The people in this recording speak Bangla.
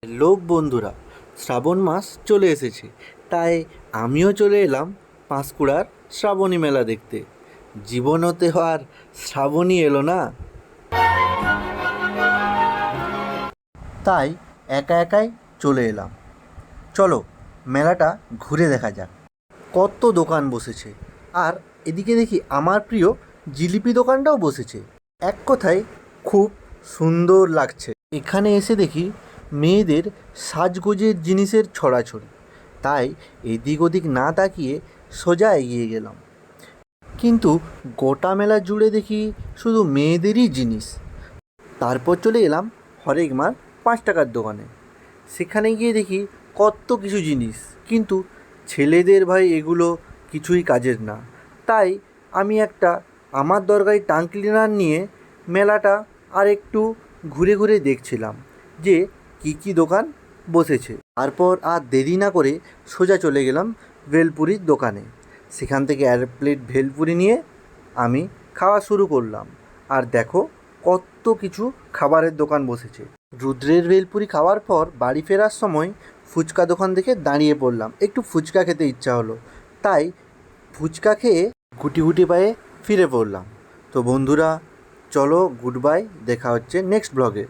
হ্যালো বন্ধুরা, শ্রাবণ মাস চলে এসেছে, তাই আমিও চলে এলাম পাঁশকুড়ার শ্রাবণী মেলা দেখতে। জীবনতে আর শ্রাবণী এলো না, তাই একা একাই চলে এলাম। চলো মেলাটা ঘুরে দেখা যাক। কত দোকান বসেছে, আর এদিকে দেখি আমার প্রিয় জিলিপি দোকানটাও বসেছে। এক কথায় খুব সুন্দর লাগছে। এখানে এসে দেখি মেয়েদের সাজগোজের জিনিসের ছড়াছড়ি, তাই এদিক ওদিক না তাকিয়ে সোজা এগিয়ে গেলাম। কিন্তু গোটা মেলা জুড়ে দেখি শুধু মেয়েদেরই জিনিস। তারপর চলে এলাম হরেকমার 5 টাকার দোকানে। সেখানে গিয়ে দেখি কত কিছু জিনিস, কিন্তু ছেলেদের ভাই এগুলো কিছুই কাজের না। তাই আমি একটা আমার দরকারি টাং ক্লিনার নিয়ে মেলাটা আর একটু ঘুরে ঘুরে দেখছিলাম যে কী কী দোকান বসেছে। তারপর আর দেরি না করে সোজা চলে গেলাম ভেলপুরির দোকানে। সেখান থেকে 1 প্লেট ভেলপুরি নিয়ে আমি খাওয়া শুরু করলাম। আর দেখো কত কিছু খাবারের দোকান বসেছে। রুদ্রের ভেলপুরি খাওয়ার পর বাড়ি ফেরার সময় ফুচকা দোকান দেখে দাঁড়িয়ে পড়লাম, একটু ফুচকা খেতে ইচ্ছা হলো, তাই ফুচকা খেয়ে গুটি গুটি পায়ে ফিরে পড়লাম। তো বন্ধুরা, চলো গুড বাই, দেখা হচ্ছে নেক্সট ব্লগে।